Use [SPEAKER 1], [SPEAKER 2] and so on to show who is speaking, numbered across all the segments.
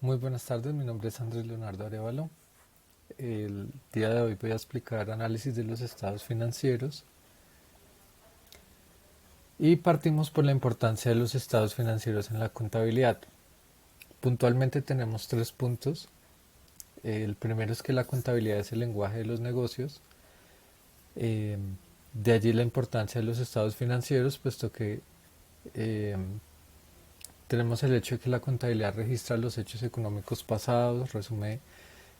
[SPEAKER 1] Muy buenas tardes, mi nombre es Andrés Leonardo Arevalo. El día de hoy voy a explicar análisis de los estados financieros y partimos por la importancia de los estados financieros en la contabilidad. Puntualmente tenemos tres puntos. El primero es que la contabilidad es el lenguaje de los negocios. Eh, de allí la importancia de los estados financieros, puesto que eh, tenemos el hecho de que la contabilidad registra los hechos económicos pasados, resume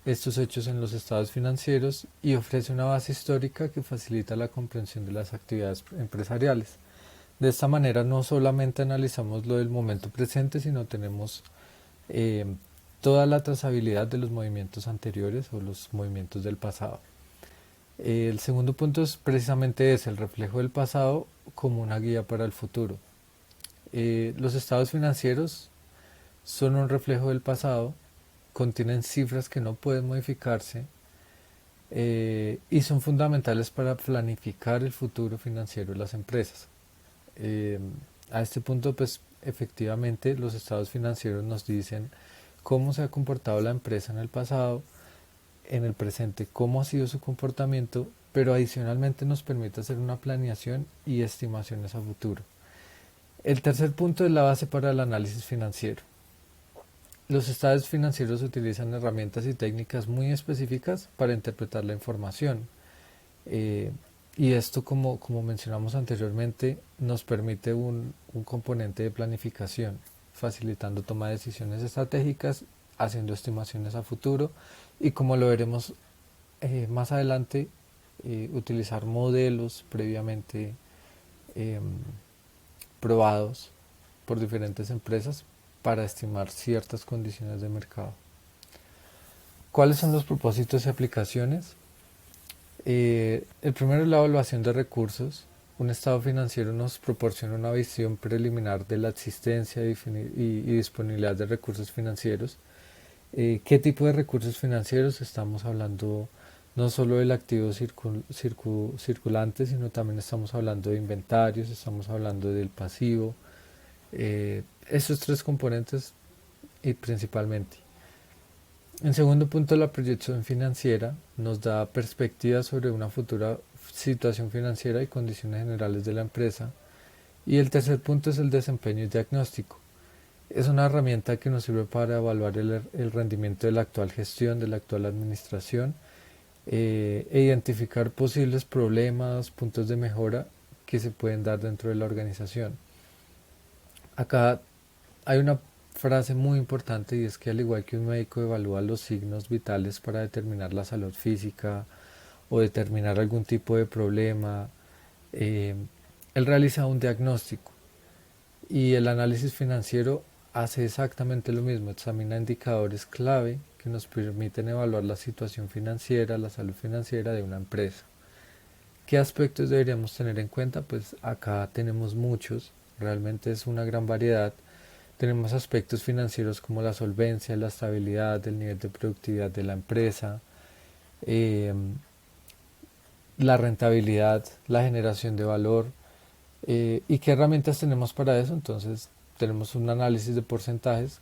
[SPEAKER 1] estos hechos en los estados financieros y ofrece una base histórica que facilita la comprensión de las actividades empresariales. De esta manera no solamente analizamos lo del momento presente, sino tenemos eh, toda la trazabilidad de los movimientos anteriores o los movimientos del pasado. El segundo punto es precisamente ese, el reflejo del pasado como una guía para el futuro. Los estados financieros son un reflejo del pasado, contienen cifras que no pueden modificarse y son fundamentales para planificar el futuro financiero de las empresas. Eh, a este punto, pues efectivamente los estados financieros nos dicen cómo se ha comportado la empresa en el pasado, en el presente, cómo ha sido su comportamiento, pero adicionalmente nos permite hacer una planeación y estimaciones a futuro. El tercer punto es la base para el análisis financiero. Los estados financieros utilizan herramientas y técnicas muy específicas para interpretar la información. Eh, y esto, como mencionamos anteriormente, nos permite un componente de planificación, facilitando toma de decisiones estratégicas, haciendo estimaciones a futuro y como lo veremos más adelante, utilizar modelos previamente eh, probados por diferentes empresas para estimar ciertas condiciones de mercado. ¿Cuáles son los propósitos y aplicaciones? El primero es la evaluación de recursos. Un estado financiero nos proporciona una visión preliminar de la existencia y disponibilidad de recursos financieros. ¿Qué tipo de recursos financieros? Estamos hablando no solo del activo circulante, sino también estamos hablando de inventarios, estamos hablando del pasivo. Estos tres componentes y principalmente. En segundo punto, la proyección financiera nos da perspectivas sobre una futura situación financiera y condiciones generales de la empresa. Y el tercer punto es el desempeño diagnóstico. Es una herramienta que nos sirve para evaluar el rendimiento de la actual gestión, de la actual administración, e identificar posibles problemas, puntos de mejora que se pueden dar dentro de la organización. Acá hay una frase muy importante y es que al igual que un médico evalúa los signos vitales para determinar la salud física o determinar algún tipo de problema, eh, él realiza un diagnóstico y el análisis financiero hace exactamente lo mismo, examina indicadores clave que nos permiten evaluar la situación financiera, la salud financiera de una empresa. ¿Qué aspectos deberíamos tener en cuenta? Pues acá tenemos muchos, realmente es una gran variedad. Tenemos aspectos financieros como la solvencia, la estabilidad, el nivel de productividad de la empresa, eh, la rentabilidad, la generación de valor. ¿Y qué herramientas tenemos para eso? Entonces tenemos un análisis de porcentajes.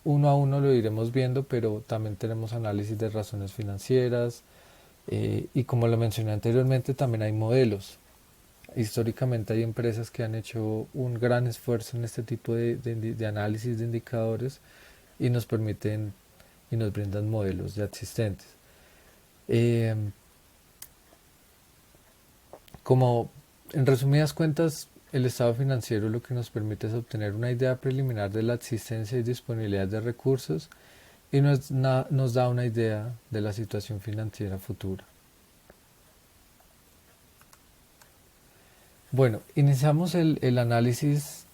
[SPEAKER 1] Uno a uno lo iremos viendo, pero también tenemos análisis de razones financieras. Y como lo mencioné anteriormente, también hay modelos. Históricamente hay empresas que han hecho un gran esfuerzo en este tipo de análisis de indicadores y nos permiten y nos brindan modelos ya existentes. Eh, como en resumidas cuentas, el estado financiero lo que nos permite es obtener una idea preliminar de la existencia y disponibilidad de recursos y nos da una idea de la situación financiera futura. Bueno, iniciamos el análisis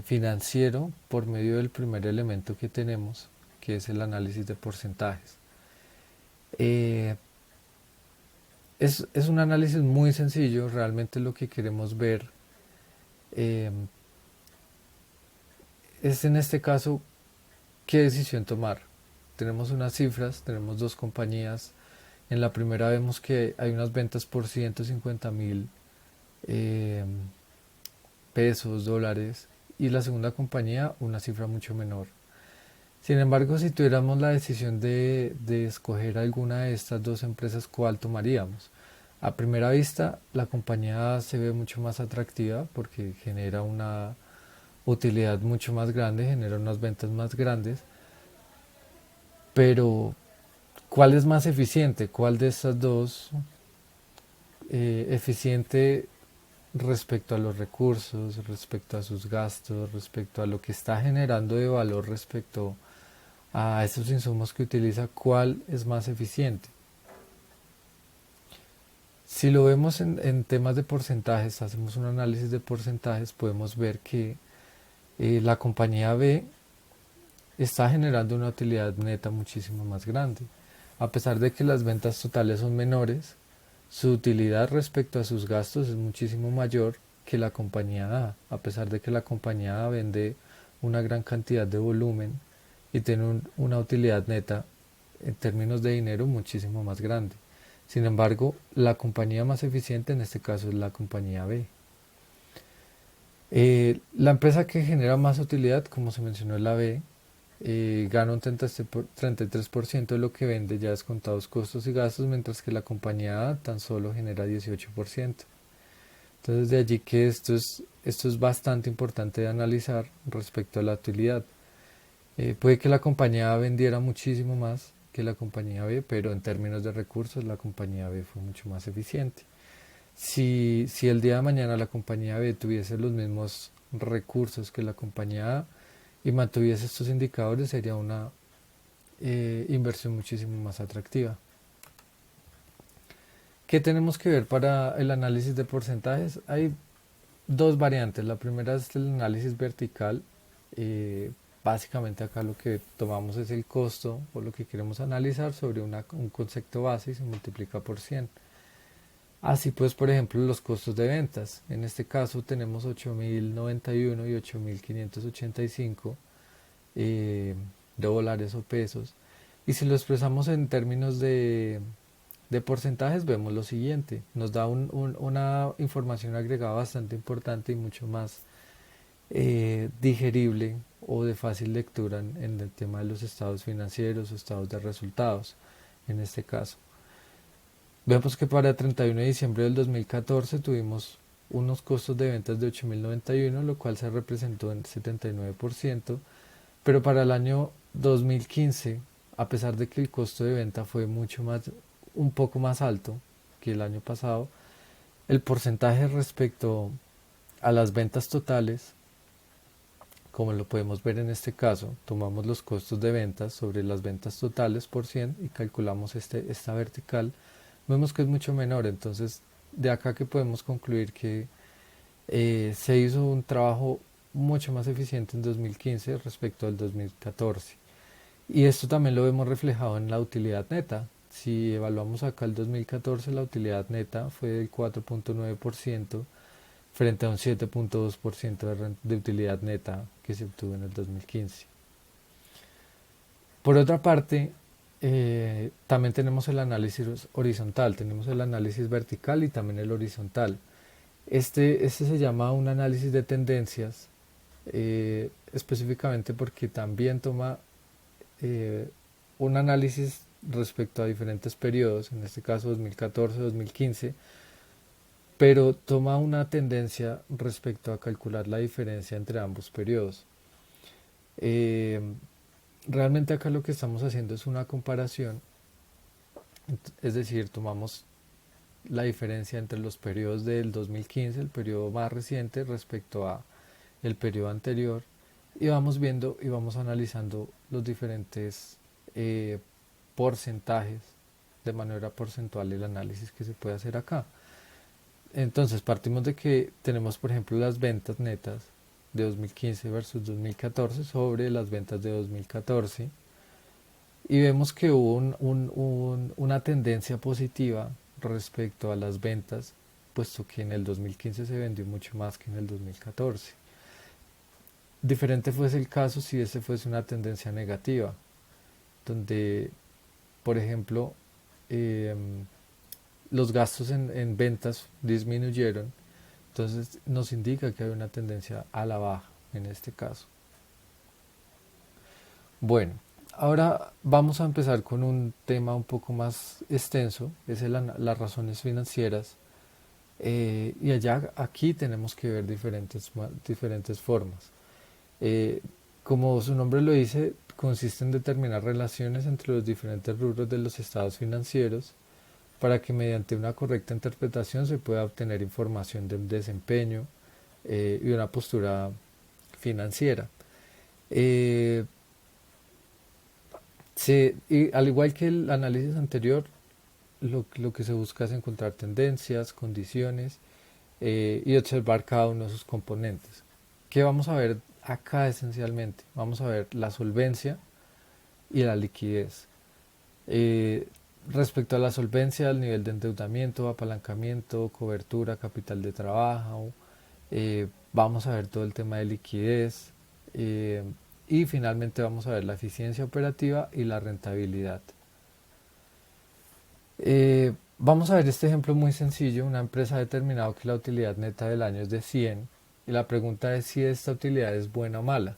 [SPEAKER 1] financiero por medio del primer elemento que tenemos, que es el análisis de porcentajes. Eh, es un análisis muy sencillo, realmente lo que queremos ver eh, es en este caso qué decisión tomar. Tenemos unas cifras, tenemos dos compañías. En la primera vemos que hay unas ventas por 150.000 eh, pesos, dólares, y la segunda compañía una cifra mucho menor. Sin embargo, si tuviéramos la decisión de escoger alguna de estas dos empresas, ¿cuál tomaríamos? A primera vista, la compañía A se ve mucho más atractiva porque genera una utilidad mucho más grande, genera unas ventas más grandes, pero ¿cuál es más eficiente? ¿Cuál de estas dos eficiente respecto a los recursos, respecto a sus gastos, respecto a lo que está generando de valor respecto a esos insumos que utiliza? ¿Cuál es más eficiente? Si lo vemos en temas de porcentajes, hacemos un análisis de porcentajes, podemos ver que la compañía B está generando una utilidad neta muchísimo más grande. A pesar de que las ventas totales son menores, su utilidad respecto a sus gastos es muchísimo mayor que la compañía A, a pesar de que la compañía A vende una gran cantidad de volumen y tiene una utilidad neta en términos de dinero muchísimo más grande. Sin embargo, la compañía más eficiente en este caso es la compañía B. La empresa que genera más utilidad, como se mencionó, es la B. Gana un 33% de lo que vende ya descontados costos y gastos, mientras que la compañía A tan solo genera 18%. Entonces de allí que esto es bastante importante de analizar respecto a la utilidad. Puede que la compañía A vendiera muchísimo más que la compañía B, pero en términos de recursos la compañía B fue mucho más eficiente. Si el día de mañana la compañía B tuviese los mismos recursos que la compañía A y mantuviese estos indicadores, sería una inversión muchísimo más atractiva. ¿Qué tenemos que ver para el análisis de porcentajes? Hay dos variantes. La primera es el análisis vertical. Eh, Básicamente acá lo que tomamos es el costo o lo que queremos analizar sobre un concepto base y se multiplica por 100. Así pues, por ejemplo, los costos de ventas. En este caso tenemos 8.091 y 8.585 eh, de dólares o pesos. Y si lo expresamos en términos de porcentajes, vemos lo siguiente. Nos da una información agregada bastante importante y mucho más digerible o de fácil lectura en el tema de los estados financieros o estados de resultados, en este caso. Vemos que para el 31 de diciembre del 2014 tuvimos unos costos de ventas de 8.091, lo cual se representó en 79%, pero para el año 2015, a pesar de que el costo de venta fue mucho más, un poco más alto que el año pasado, el porcentaje respecto a las ventas totales, como lo podemos ver en este caso, tomamos los costos de ventas sobre las ventas totales por 100 y calculamos esta vertical, vemos que es mucho menor. Entonces, de acá que podemos concluir que se hizo un trabajo mucho más eficiente en 2015 respecto al 2014. Y esto también lo vemos reflejado en la utilidad neta. Si evaluamos acá el 2014, la utilidad neta fue del 4.9% frente a un 7.2% de utilidad neta que se obtuvo en el 2015. Por otra parte, también tenemos el análisis horizontal, tenemos el análisis vertical y también el horizontal. Este se llama un análisis de tendencias, específicamente porque también toma eh, un análisis respecto a diferentes periodos, en este caso 2014-2015, pero toma una tendencia respecto a calcular la diferencia entre ambos periodos. Eh, Realmente acá lo que estamos haciendo es una comparación, es decir, tomamos la diferencia entre los periodos del 2015, el periodo más reciente, respecto a el periodo anterior, y vamos viendo y vamos analizando los diferentes eh, porcentajes de manera porcentual el análisis que se puede hacer acá. Entonces partimos de que tenemos, por ejemplo, las ventas netas de 2015 versus 2014 sobre las ventas de 2014 y vemos que hubo una tendencia positiva respecto a las ventas, puesto que en el 2015 se vendió mucho más que en el 2014. Diferente fuese el caso si ese fuese una tendencia negativa, donde, por ejemplo, eh, los gastos en ventas disminuyeron, entonces nos indica que hay una tendencia a la baja en este caso. Bueno, ahora vamos a empezar con un tema un poco más extenso, es las razones financieras. Y allá, aquí tenemos que ver diferentes formas. Eh, Como su nombre lo dice, consiste en determinar relaciones entre los diferentes rubros de los estados financieros para que mediante una correcta interpretación se pueda obtener información del desempeño y una postura financiera. Eh, y al igual que el análisis anterior, lo que se busca es encontrar tendencias, condiciones y observar cada uno de sus componentes. ¿Qué vamos a ver acá esencialmente? Vamos a ver la solvencia y la liquidez. Eh, Respecto a la solvencia, el nivel de endeudamiento, apalancamiento, cobertura, capital de trabajo, vamos a ver todo el tema de liquidez eh, y finalmente vamos a ver la eficiencia operativa y la rentabilidad. Vamos a ver este ejemplo muy sencillo. Una empresa ha determinado que la utilidad neta del año es de 100 y la pregunta es si esta utilidad es buena o mala.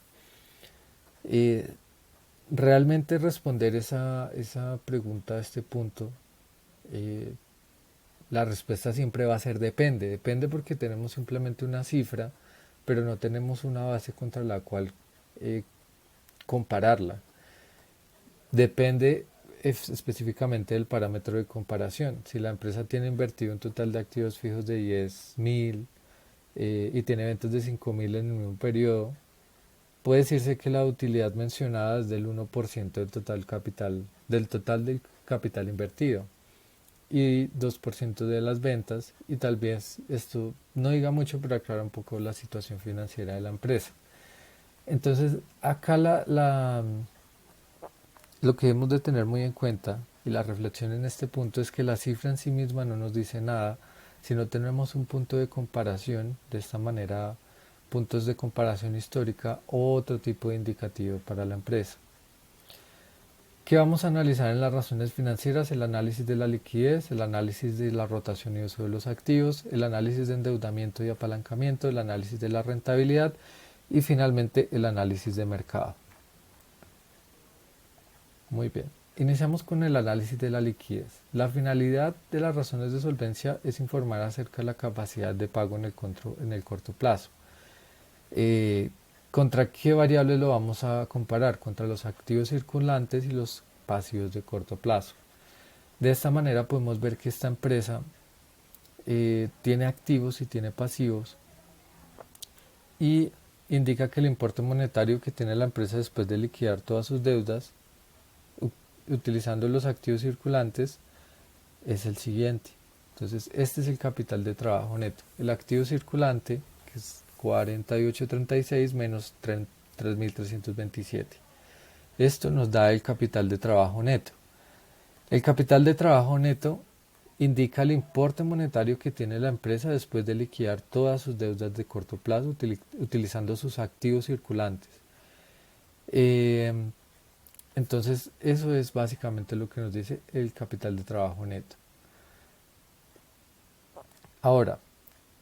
[SPEAKER 1] Eh, Realmente responder esa pregunta a este punto, eh, la respuesta siempre va a ser depende. Depende porque tenemos simplemente una cifra, pero no tenemos una base contra la cual eh, compararla. Depende específicamente del parámetro de comparación. Si la empresa tiene invertido un total de activos fijos de 10.000 y tiene ventas de 5.000 en el mismo periodo, puede decirse que la utilidad mencionada es del 1% del total del capital invertido y 2% de las ventas, y tal vez esto no diga mucho, pero aclara un poco la situación financiera de la empresa. Entonces, acá lo que debemos de tener muy en cuenta y la reflexión en este punto es que la cifra en sí misma no nos dice nada, si no tenemos un punto de comparación, de esta manera puntos de comparación histórica o otro tipo de indicativo para la empresa. ¿Qué vamos a analizar en las razones financieras? El análisis de la liquidez, el análisis de la rotación y uso de los activos, el análisis de endeudamiento y apalancamiento, el análisis de la rentabilidad y finalmente el análisis de mercado. Muy bien. Iniciamos con el análisis de la liquidez. La finalidad de las razones de solvencia es informar acerca de la capacidad de pago en el corto plazo. Eh, ¿Contra qué variables lo vamos a comparar? Contra los activos circulantes y los pasivos de corto plazo. De esta manera podemos ver que esta empresa tiene activos y tiene pasivos y indica que el importe monetario que tiene la empresa después de liquidar todas sus deudas utilizando los activos circulantes es el siguiente. Entonces, este es el capital de trabajo neto. El activo circulante, que es 4836 menos 3327. Esto nos da el capital de trabajo neto. El capital de trabajo neto indica el importe monetario que tiene la empresa después de liquidar todas sus deudas de corto plazo utilizando sus activos circulantes. Eh, entonces, eso es básicamente lo que nos dice el capital de trabajo neto. Ahora,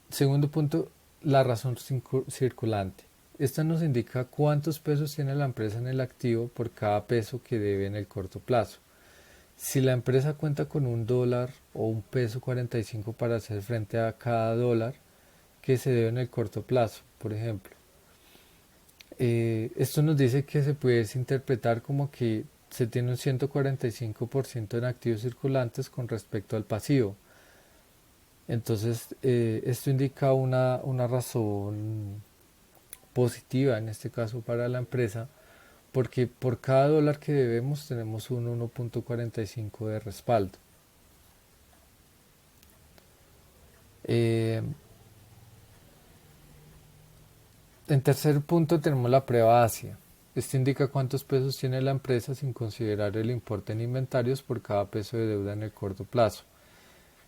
[SPEAKER 1] segundo punto, la razón circulante. Esta nos indica cuántos pesos tiene la empresa en el activo por cada peso que debe en el corto plazo. Si la empresa cuenta con $1 o $1.45 para hacer frente a cada dólar que se debe en el corto plazo, por ejemplo. Esto nos dice que se puede interpretar como que se tiene un 145% en activos circulantes con respecto al pasivo. Entonces, esto indica una razón positiva, en este caso para la empresa, porque por cada dólar que debemos tenemos un 1.45 de respaldo. Eh, en tercer punto tenemos la prueba ácida. Esto indica cuántos pesos tiene la empresa sin considerar el importe en inventarios por cada peso de deuda en el corto plazo.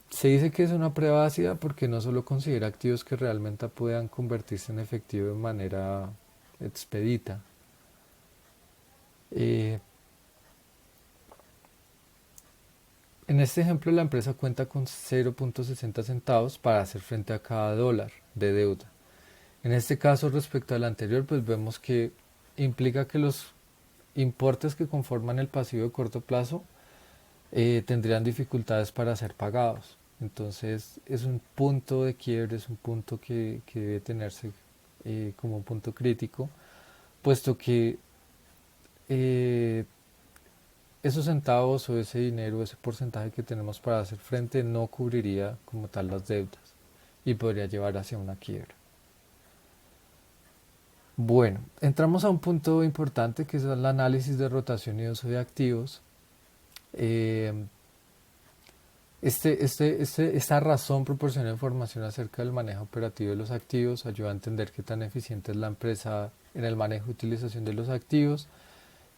[SPEAKER 1] Se dice que es una prueba ácida porque no solo considera activos que realmente puedan convertirse en efectivo de manera expedita. Eh, en este ejemplo la empresa cuenta con 0.60 centavos para hacer frente a cada dólar de deuda. En este caso respecto al anterior pues vemos que implica que los importes que conforman el pasivo de corto plazo tendrían dificultades para ser pagados. Entonces es un punto de quiebre, es un punto que debe tenerse como un punto crítico, puesto que eh, esos centavos o ese dinero, ese porcentaje que tenemos para hacer frente no cubriría como tal las deudas y podría llevar hacia una quiebra. Bueno, entramos a un punto importante que es el análisis de rotación y uso de activos. Eh, esta razón proporciona información acerca del manejo operativo de los activos, ayuda a entender qué tan eficiente es la empresa en el manejo y utilización de los activos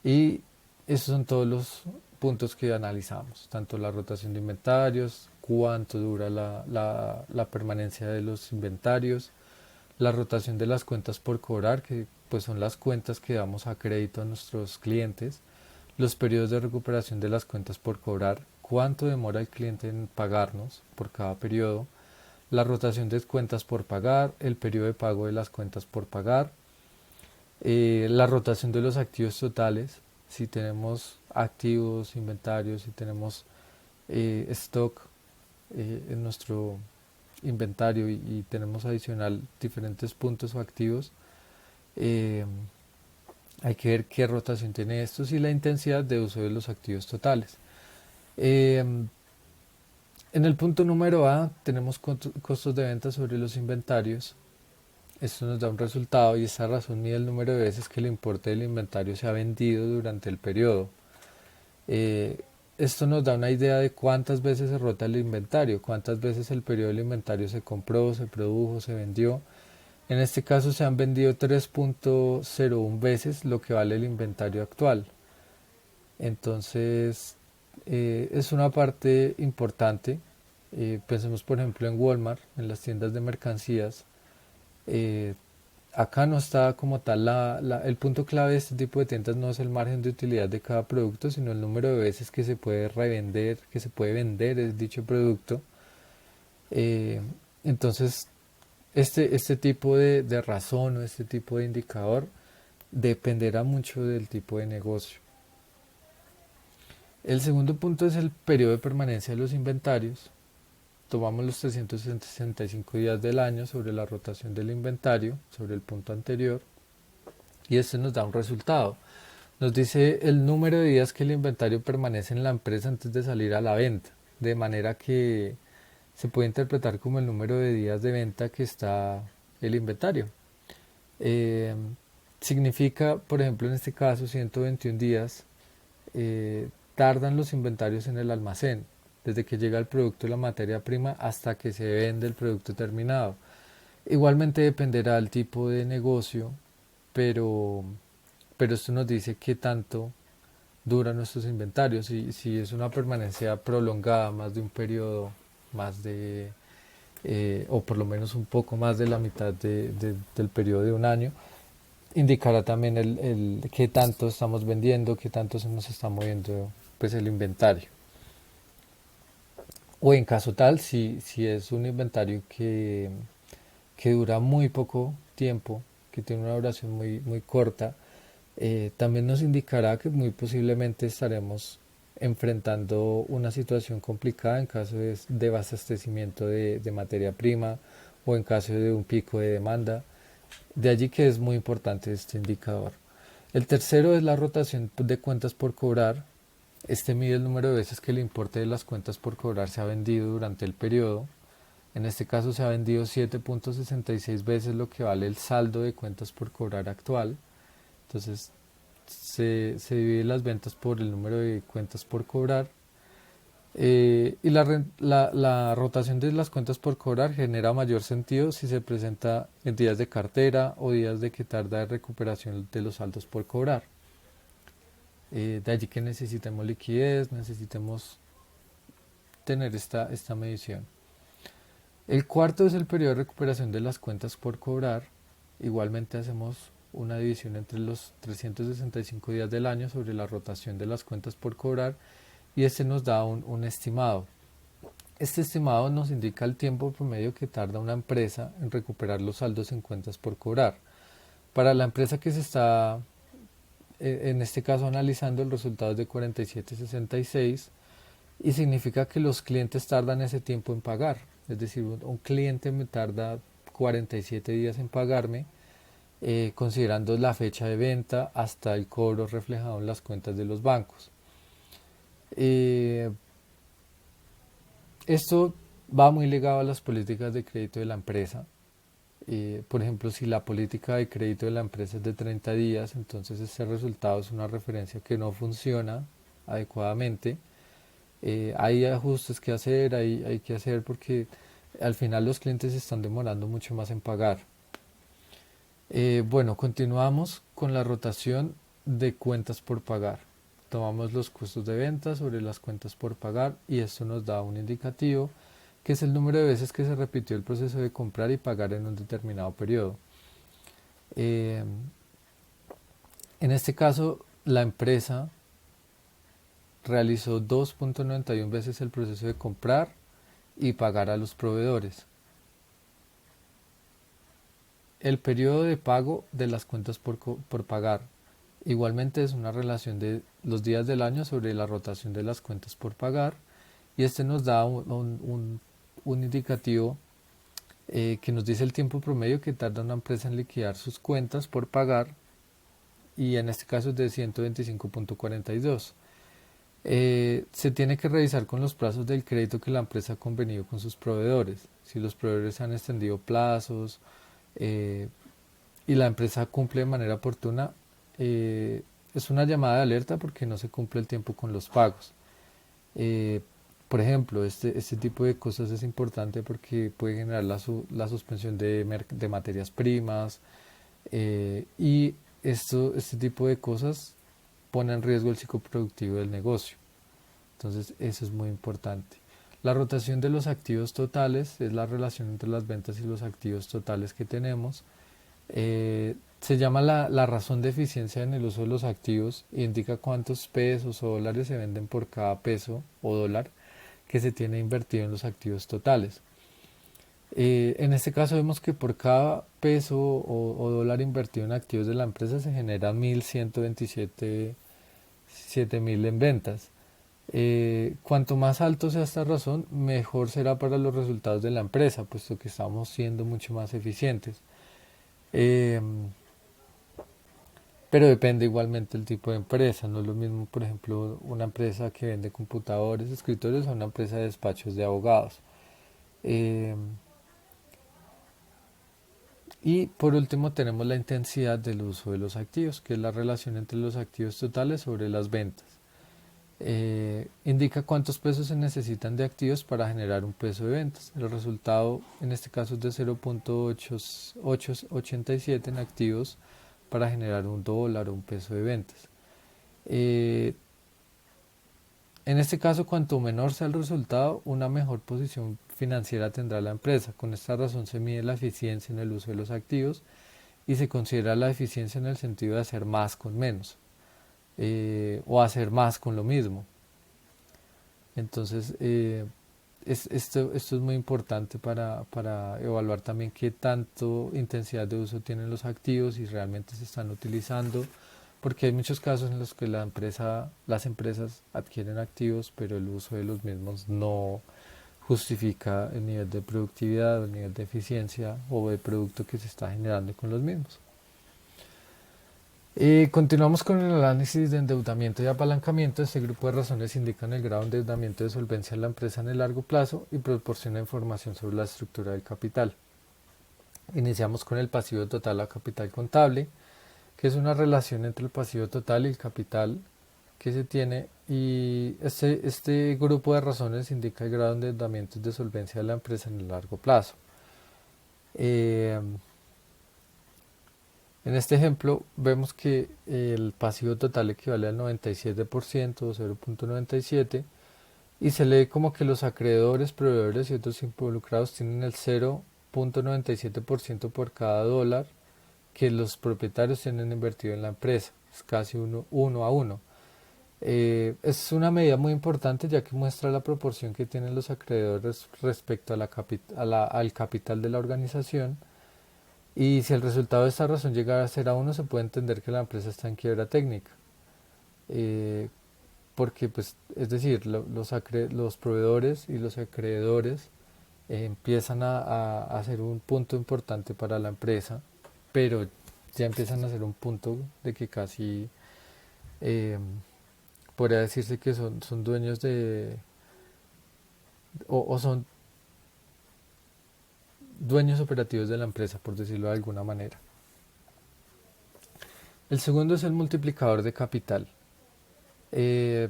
[SPEAKER 1] y esos son todos los puntos que analizamos, tanto la rotación de inventarios, cuánto dura la permanencia de los inventarios, la rotación de las cuentas por cobrar, que pues son las cuentas que damos a crédito a nuestros clientes, los periodos de recuperación de las cuentas por cobrar, cuánto demora el cliente en pagarnos por cada periodo, la rotación de cuentas por pagar, el periodo de pago de las cuentas por pagar, la rotación de los activos totales, si tenemos activos, inventarios, si tenemos stock en nuestro inventario y tenemos adicional diferentes puntos o activos, eh, hay que ver qué rotación tiene estos y la intensidad de uso de los activos totales. Eh, en el punto número A tenemos costos de venta sobre los inventarios. Esto nos da un resultado y esta razón mide el número de veces que el importe del inventario se ha vendido durante el periodo. Eh, Esto nos da una idea de cuántas veces se rota el inventario, cuántas veces el periodo del inventario se compró, se produjo, se vendió. En este caso se han vendido 3.01 veces lo que vale el inventario actual. Entonces es una parte importante. Pensemos por ejemplo en Walmart, en las tiendas de mercancías. Eh, Acá no está como tal el punto clave de este tipo de tiendas no es el margen de utilidad de cada producto, sino el número de veces que se puede revender, que se puede vender dicho producto. Eh, entonces, este tipo de razón o este tipo de indicador dependerá mucho del tipo de negocio. El segundo punto es el periodo de permanencia de los inventarios. Tomamos los 365 días del año sobre la rotación del inventario, sobre el punto anterior, y este nos da un resultado. Nos dice el número de días que el inventario permanece en la empresa antes de salir a la venta, de manera que se puede interpretar como el número de días de venta que está el inventario. Eh, Significa, por ejemplo, en este caso, 121 días tardan los inventarios en el almacén, desde que llega el producto y la materia prima hasta que se vende el producto terminado. Igualmente dependerá del tipo de negocio, pero, pero esto nos dice qué tanto duran nuestros inventarios. Si es una permanencia prolongada, más de un periodo, más de, o por lo menos un poco más de la mitad del periodo de un año, indicará también el qué tanto estamos vendiendo, qué tanto se nos está moviendo pues el inventario. O en caso tal, si es un inventario que dura muy poco tiempo, que tiene una duración muy corta, también nos indicará que muy posiblemente estaremos enfrentando una situación complicada en caso de desabastecimiento de materia prima o en caso de un pico de demanda. De allí que es muy importante este indicador. El tercero es la rotación de cuentas por cobrar. Este mide el número de veces que el importe de las cuentas por cobrar se ha vendido durante el periodo. En este caso se ha vendido 7.66 veces lo que vale el saldo de cuentas por cobrar actual. Entonces se divide las ventas por el número de cuentas por cobrar. Y la rotación de las cuentas por cobrar genera mayor sentido si se presenta en días de cartera o días de que tarda de recuperación de los saldos por cobrar. De allí que necesitemos liquidez, necesitemos tener esta medición. El cuarto es el periodo de recuperación de las cuentas por cobrar. Igualmente hacemos una división entre los 365 días del año sobre la rotación de las cuentas por cobrar y este nos da un estimado. Este estimado nos indica el tiempo promedio que tarda una empresa en recuperar los saldos en cuentas por cobrar. Para la empresa que se está en este caso analizando el resultado es de 47,66 y significa que los clientes tardan ese tiempo en pagar. Es decir, un cliente me tarda 47 días en pagarme, considerando la fecha de venta hasta el cobro reflejado en las cuentas de los bancos. Eh, Esto va muy ligado a las políticas de crédito de la empresa. Por ejemplo, si la política de crédito de la empresa es de 30 días, entonces este resultado es una referencia que no funciona adecuadamente. Hay ajustes que hacer, hay que hacer porque al final los clientes se están demorando mucho más en pagar. Bueno, continuamos con la rotación de cuentas por pagar. Tomamos los costos de venta sobre las cuentas por pagar y esto nos da un indicativo que es el número de veces que se repitió el proceso de comprar y pagar en un determinado periodo. Eh, en este caso, la empresa realizó 2,91 veces el proceso de comprar y pagar a los proveedores. El periodo de pago de las cuentas por pagar igualmente es una relación de los días del año sobre la rotación de las cuentas por pagar y este nos da un indicativo que nos dice el tiempo promedio que tarda una empresa en liquidar sus cuentas por pagar y en este caso es de 125,42. Se tiene que revisar con los plazos del crédito que la empresa ha convenido con sus proveedores. Si los proveedores han extendido plazos eh, y la empresa cumple de manera oportuna, es una llamada de alerta porque no se cumple el tiempo con los pagos. Eh, por ejemplo, este tipo de cosas es importante porque puede generar la suspensión de materias primas y este tipo de cosas pone en riesgo el ciclo productivo del negocio. Entonces, eso es muy importante. La rotación de los activos totales es la relación entre las ventas y los activos totales que tenemos. Se llama la razón de eficiencia en el uso de los activos e indica cuántos pesos o dólares se venden por cada peso o dólar que se tiene invertido en los activos totales. En este caso vemos que por cada peso o dólar invertido en activos de la empresa se generan 1.127.000 en ventas. Cuanto más alto sea esta razón, mejor será para los resultados de la empresa, puesto que estamos siendo mucho más eficientes. Eh, pero depende igualmente del tipo de empresa. No es lo mismo, por ejemplo, una empresa que vende computadores, escritorios, a una empresa de despachos de abogados. Eh, y por último tenemos la intensidad del uso de los activos, que es la relación entre los activos totales sobre las ventas. Indica cuántos pesos se necesitan de activos para generar un peso de ventas. El resultado en este caso es de 0,887 en activos para generar un dólar o un peso de ventas. Eh, en este caso, cuanto menor sea el resultado, una mejor posición financiera tendrá la empresa. Con esta razón se mide la eficiencia en el uso de los activos y se considera la eficiencia en el sentido de hacer más con menos o hacer más con lo mismo. Entonces, esto es muy importante para evaluar también qué tanto intensidad de uso tienen los activos y realmente se están utilizando, porque hay muchos casos en los que las empresas adquieren activos, pero el uso de los mismos no justifica el nivel de productividad o el nivel de eficiencia o de producto que se está generando con los mismos. Continuamos con el análisis de endeudamiento y apalancamiento. Este grupo de razones indican el grado de endeudamiento de solvencia de la empresa en el largo plazo y proporciona información sobre la estructura del capital. Iniciamos con el pasivo total a capital contable, que es una relación entre el pasivo total y el capital que se tiene, y este grupo de razones indica el grado de endeudamiento y de solvencia de la empresa en el largo plazo. Eh, En este ejemplo vemos que el pasivo total equivale al 97% o 0,97 y se lee como que los acreedores, proveedores y otros involucrados tienen el 0,97% por cada dólar que los propietarios tienen invertido en la empresa. Es casi uno a uno. Es una medida muy importante ya que muestra la proporción que tienen los acreedores respecto a al capital de la organización Y si el resultado de esta razón llegara a ser a uno, se puede entender que la empresa está en quiebra técnica. Eh, Porque, pues, es decir, los proveedores y los acreedores empiezan a ser un punto importante para la empresa, pero ya empiezan a ser un punto de que casi eh, podría decirse que son dueños o son dueños operativos de la empresa, por decirlo de alguna manera. El segundo es el multiplicador de capital. Eh,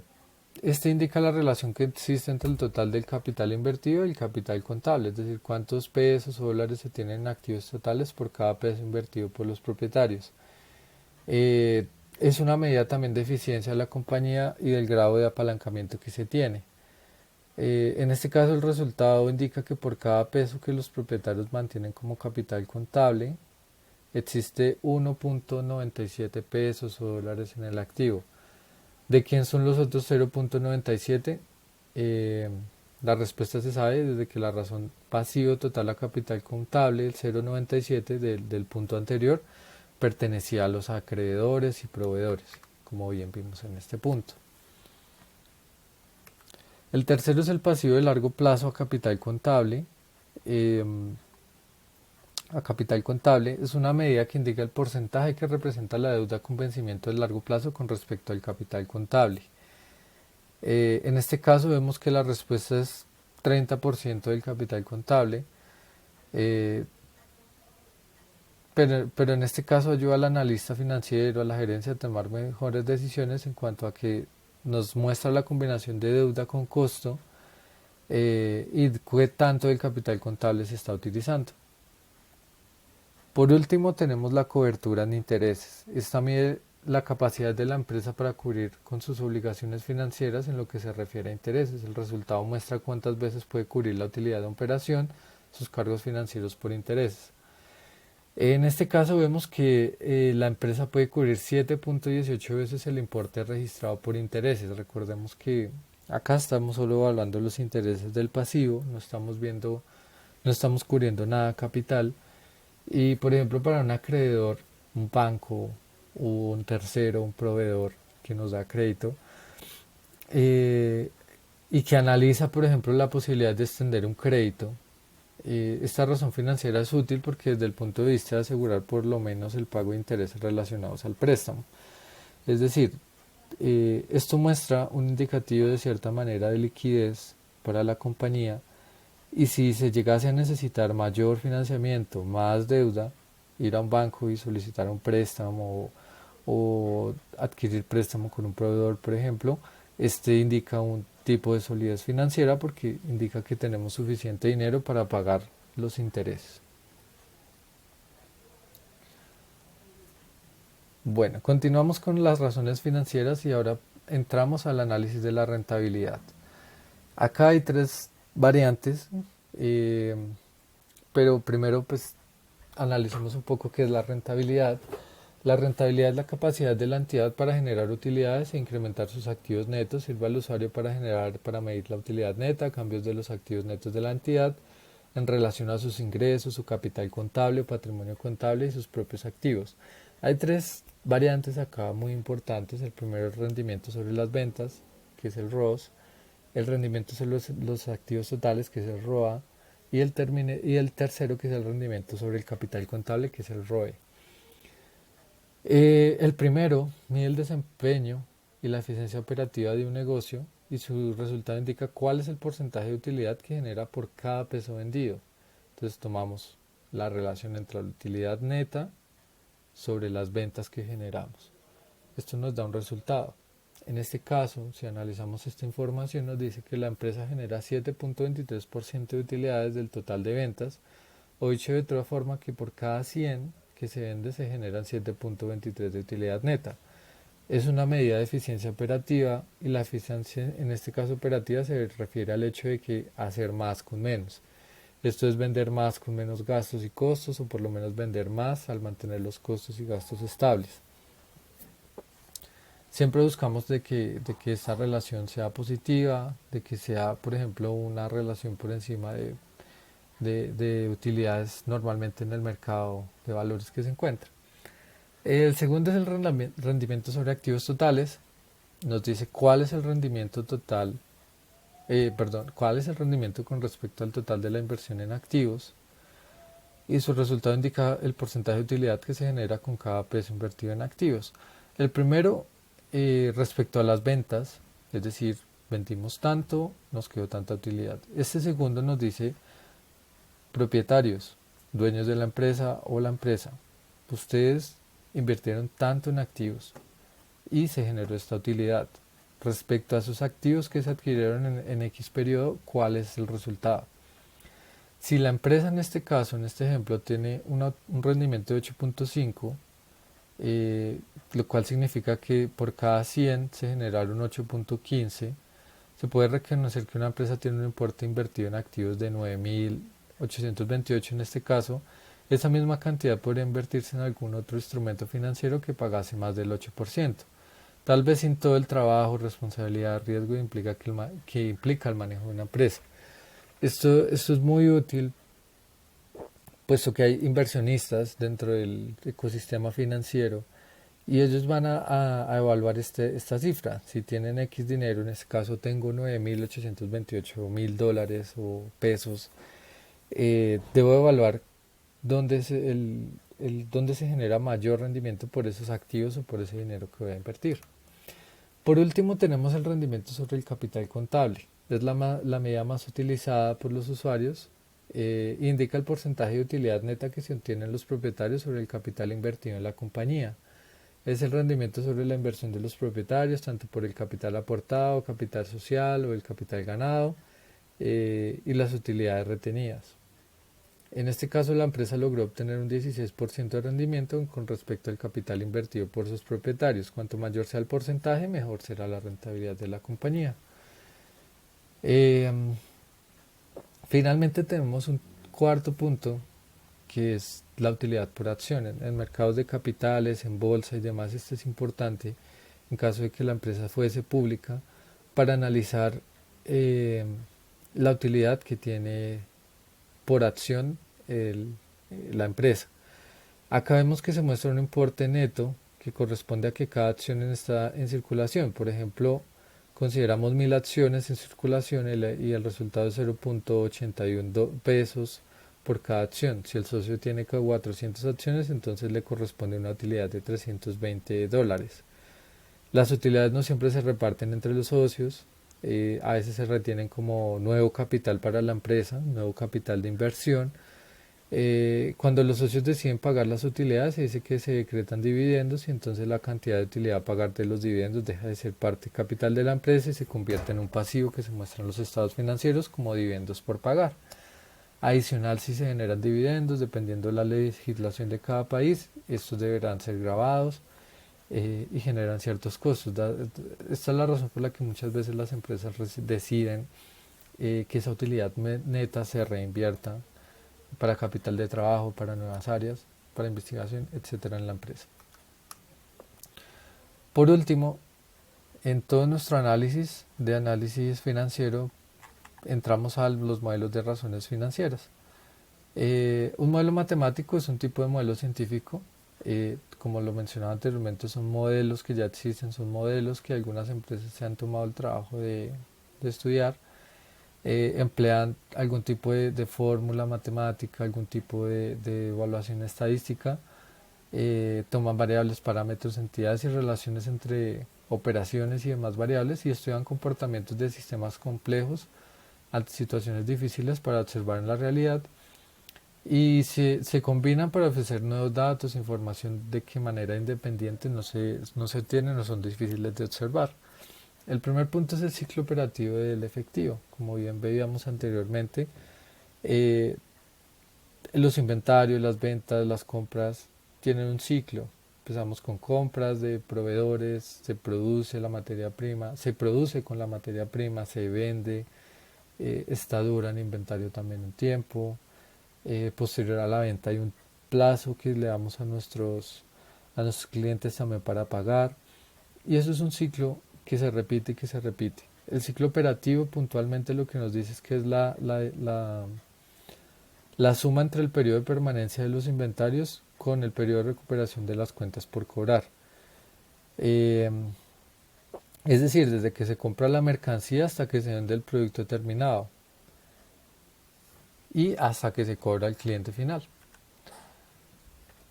[SPEAKER 1] Este indica la relación que existe entre el total del capital invertido y el capital contable, es decir, cuántos pesos o dólares se tienen en activos totales por cada peso invertido por los propietarios. Es una medida también de eficiencia de la compañía y del grado de apalancamiento que se tiene. En este caso, el resultado indica que por cada peso que los propietarios mantienen como capital contable, existe 1.97 pesos o dólares en el activo. ¿De quién son los otros 0.97? Eh, la respuesta se sabe desde que la razón pasivo total a capital contable, el 0.97 del punto anterior, pertenecía a los acreedores y proveedores, como bien vimos en este punto. El tercero es el pasivo de largo plazo a capital contable. Eh, a capital contable es una medida que indica el porcentaje que representa la deuda con vencimiento de largo plazo con respecto al capital contable. En este caso vemos que la respuesta es 30% del capital contable, eh, pero en este caso ayuda al analista financiero, a la gerencia a tomar mejores decisiones en cuanto a que nos muestra la combinación de deuda con costo y qué tanto del capital contable se está utilizando. Por último, tenemos la cobertura en intereses. Esta mide la capacidad de la empresa para cubrir con sus obligaciones financieras en lo que se refiere a intereses. El resultado muestra cuántas veces puede cubrir la utilidad de operación, sus cargos financieros por intereses. En este caso vemos que la empresa puede cubrir 7.18 veces el importe registrado por intereses. Recordemos que acá estamos solo evaluando los intereses del pasivo, no estamos cubriendo nada capital. Y por ejemplo, para un acreedor, un banco o un tercero, un proveedor que nos da crédito eh, y que analiza, por ejemplo, la posibilidad de extender un crédito, esta razón financiera es útil porque desde el punto de vista de asegurar por lo menos el pago de intereses relacionados al préstamo. Es decir, esto muestra un indicativo de cierta manera de liquidez para la compañía y si se llegase a necesitar mayor financiamiento, más deuda, ir a un banco y solicitar un préstamo o adquirir préstamo con un proveedor, por ejemplo, este indica un tipo de solidez financiera porque indica que tenemos suficiente dinero para pagar los intereses. Bueno, continuamos con las razones financieras y ahora entramos al análisis de la rentabilidad. Acá hay tres variantes, eh, pero primero pues analicemos un poco qué es la rentabilidad. La rentabilidad es la capacidad de la entidad para generar utilidades e incrementar sus activos netos. Sirve al usuario para medir la utilidad neta, cambios de los activos netos de la entidad en relación a sus ingresos, su capital contable, patrimonio contable y sus propios activos. Hay tres variantes acá muy importantes. El primero es el rendimiento sobre las ventas, que es el ROS, el rendimiento sobre los activos totales, que es el ROA, y el tercero, que es el rendimiento sobre el capital contable, que es el ROE. El primero mide el desempeño y la eficiencia operativa de un negocio y su resultado indica cuál es el porcentaje de utilidad que genera por cada peso vendido. Entonces tomamos la relación entre la utilidad neta sobre las ventas que generamos. Esto nos da un resultado. En este caso, si analizamos esta información, nos dice que la empresa genera 7.23% de utilidades del total de ventas, o dicho de otra forma que por cada 100 que se vende se generan 7.23 de utilidad neta. Es una medida de eficiencia operativa y la eficiencia en este caso operativa se refiere al hecho de que hacer más con menos. Esto es vender más con menos gastos y costos o por lo menos vender más al mantener los costos y gastos estables. Siempre buscamos de que esta relación sea positiva, de que sea, por ejemplo, una relación por encima de utilidades normalmente en el mercado de valores que se encuentra. El segundo es el rendimiento sobre activos totales. Nos dice cuál es el rendimiento total, cuál es el rendimiento con respecto al total de la inversión en activos, y su resultado indica el porcentaje de utilidad que se genera con cada peso invertido en activos. El primero, respecto a las ventas, es decir, vendimos tanto, nos quedó tanta utilidad. Este segundo nos dice propietarios, dueños de la empresa o la empresa. Ustedes invirtieron tanto en activos y se generó esta utilidad. Respecto a sus activos que se adquirieron en X periodo, ¿cuál es el resultado? Si la empresa en este caso, en este ejemplo, tiene un rendimiento de 8.5, lo cual significa que por cada 100 se generaron 8.15, se puede reconocer que una empresa tiene un importe invertido en activos de 9.828 en este caso. Esa misma cantidad podría invertirse en algún otro instrumento financiero que pagase más del 8%. Tal vez sin todo el trabajo, responsabilidad, riesgo que implica el manejo de una empresa. Esto es muy útil, puesto que hay inversionistas dentro del ecosistema financiero y ellos van a evaluar esta cifra. Si tienen X dinero, en este caso tengo 9.828.000 dólares o pesos, debo evaluar dónde se genera mayor rendimiento por esos activos o por ese dinero que voy a invertir. Por último, tenemos el rendimiento sobre el capital contable. Es la medida más utilizada por los usuarios. Indica el porcentaje de utilidad neta que se obtienen los propietarios sobre el capital invertido en la compañía. Es el rendimiento sobre la inversión de los propietarios, tanto por el capital aportado, capital social o el capital ganado, y las utilidades retenidas. En este caso, la empresa logró obtener un 16% de rendimiento con respecto al capital invertido por sus propietarios. Cuanto mayor sea el porcentaje, mejor será la rentabilidad de la compañía. Eh, Finalmente tenemos un cuarto punto, que es la utilidad por acción. En mercados de capitales, en bolsa y demás, esto es importante en caso de que la empresa fuese pública para analizar eh, la utilidad que tiene por acción la empresa. Acá vemos que se muestra un importe neto que corresponde a que cada acción está en circulación. Por ejemplo, consideramos 1000 acciones en circulación y el resultado es 0.81 pesos por cada acción. Si el socio tiene 400 acciones, entonces le corresponde una utilidad de 320 dólares. Las utilidades no siempre se reparten entre los socios, a veces se retienen como nuevo capital para la empresa, nuevo capital de inversión. Cuando los socios deciden pagar las utilidades, se dice que se decretan dividendos y entonces la cantidad de utilidad a pagar de los dividendos deja de ser parte capital de la empresa y se convierte en un pasivo que se muestra en los estados financieros como dividendos por pagar. Adicional, si se generan dividendos, dependiendo de la legislación de cada país, estos deberán ser grabados y generan ciertos costos. Esta es la razón por la que muchas veces las empresas deciden que esa utilidad neta se reinvierta para capital de trabajo, para nuevas áreas, para investigación, etcétera en la empresa. Por último, en todo nuestro análisis financiero, entramos a los modelos de razones financieras. Un modelo matemático es un tipo de modelo científico. Como lo mencionaba anteriormente, son modelos que ya existen, son modelos que algunas empresas se han tomado el trabajo de estudiar. Emplean algún tipo de fórmula matemática, algún tipo de evaluación estadística, toman variables, parámetros, entidades y relaciones entre operaciones y demás variables y estudian comportamientos de sistemas complejos ante situaciones difíciles para observar en la realidad y se combinan para ofrecer nuevos datos, información de que manera independiente no se tienen o son difíciles de observar. El primer punto es el ciclo operativo del efectivo. Como bien veíamos anteriormente, eh, los inventarios, las ventas, las compras tienen un ciclo. Empezamos con compras de proveedores, se produce la materia prima, se produce con la materia prima, se vende, está dura en inventario también un tiempo. Posterior a la venta hay un plazo que le damos a nuestros clientes también para pagar. Y eso es un ciclo que se repite y que se repite. El ciclo operativo puntualmente lo que nos dice es que es la suma entre el periodo de permanencia de los inventarios con el periodo de recuperación de las cuentas por cobrar. Eh, es decir, desde que se compra la mercancía hasta que se vende el producto terminado y hasta que se cobra al cliente final.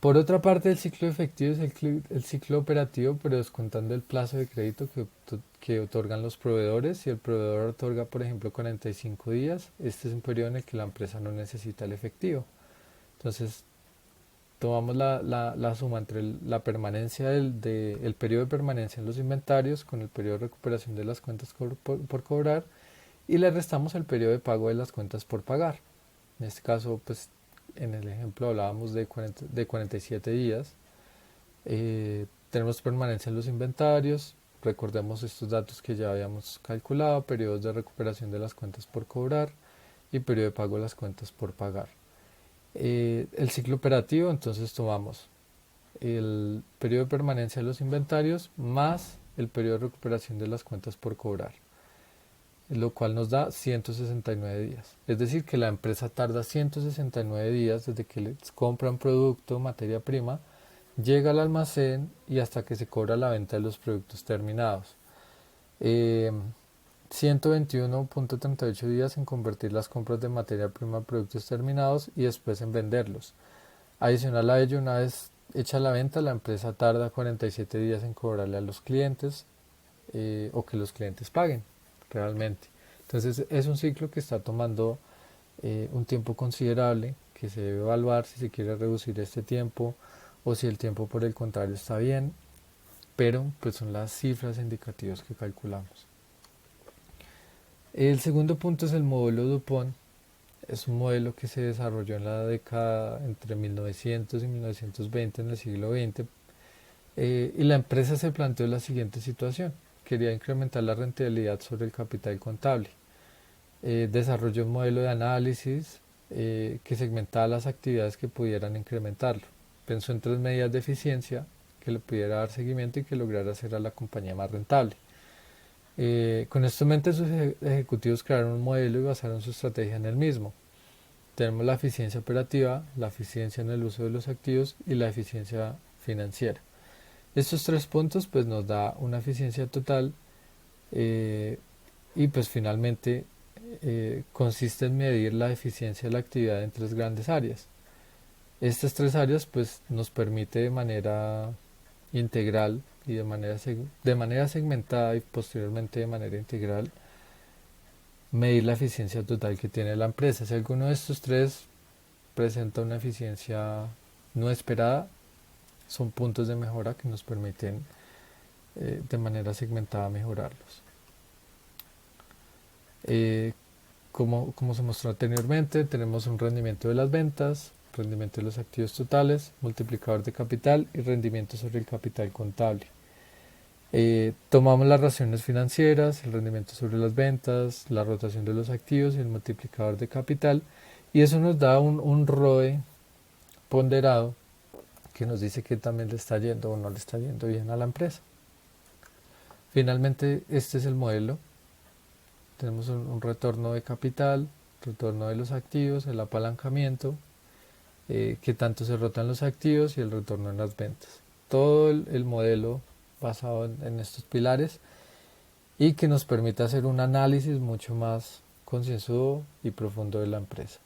[SPEAKER 1] Por otra parte, el ciclo efectivo es el ciclo operativo, pero descontando el plazo de crédito que otorgan los proveedores. Si el proveedor otorga, por ejemplo, 45 días, este es un periodo en el que la empresa no necesita el efectivo. Entonces, tomamos la suma entre la permanencia el periodo de permanencia en los inventarios con el periodo de recuperación de las cuentas por cobrar y le restamos el periodo de pago de las cuentas por pagar. En este caso, pues en el ejemplo hablábamos de 47 días. Tenemos permanencia en los inventarios. Recordemos estos datos que ya habíamos calculado, periodos de recuperación de las cuentas por cobrar y periodo de pago de las cuentas por pagar. El ciclo operativo, entonces tomamos el periodo de permanencia de los inventarios más el periodo de recuperación de las cuentas por cobrar, lo cual nos da 169 días. Es decir, que la empresa tarda 169 días desde que les compra un producto, materia prima, llega al almacén y hasta que se cobra la venta de los productos terminados. 121.38 días en convertir las compras de materia prima en productos terminados y después en venderlos. Adicional a ello, una vez hecha la venta, la empresa tarda 47 días en cobrarle a los clientes o que los clientes paguen realmente. Entonces es un ciclo que está tomando un tiempo considerable, que se debe evaluar si se quiere reducir este tiempo o si el tiempo por el contrario está bien, pero pues son las cifras indicativas que calculamos. El segundo punto es el modelo Dupont. Es un modelo que se desarrolló en la década entre 1900 y 1920 en el siglo XX y la empresa se planteó la siguiente situación. Quería incrementar la rentabilidad sobre el capital contable. Desarrolló un modelo de análisis que segmentaba las actividades que pudieran incrementarlo. Pensó en tres medidas de eficiencia que le pudiera dar seguimiento y que lograra hacer a la compañía más rentable. Con esto en mente, sus ejecutivos crearon un modelo y basaron su estrategia en el mismo. Tenemos la eficiencia operativa, la eficiencia en el uso de los activos y la eficiencia financiera. Estos tres puntos pues nos da una eficiencia total y pues finalmente consiste en medir la eficiencia de la actividad en tres grandes áreas. Estas tres áreas pues nos permite de manera integral y de manera segmentada y posteriormente de manera integral medir la eficiencia total que tiene la empresa. Si alguno de estos tres presenta una eficiencia no esperada, son puntos de mejora que nos permiten de manera segmentada mejorarlos. Como se mostró anteriormente, tenemos un rendimiento de las ventas, rendimiento de los activos totales, multiplicador de capital y rendimiento sobre el capital contable. Tomamos las raciones financieras, el rendimiento sobre las ventas, la rotación de los activos y el multiplicador de capital, y eso nos da un ROE ponderado que nos dice que también le está yendo o no le está yendo bien a la empresa. Finalmente, este es el modelo. Tenemos un retorno de capital, retorno de los activos, el apalancamiento, que tanto se rotan los activos y el retorno en las ventas. Todo el modelo basado en estos pilares y que nos permite hacer un análisis mucho más concienzudo y profundo de la empresa.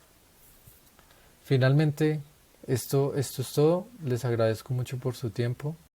[SPEAKER 1] Finalmente, esto es todo. Les agradezco mucho por su tiempo.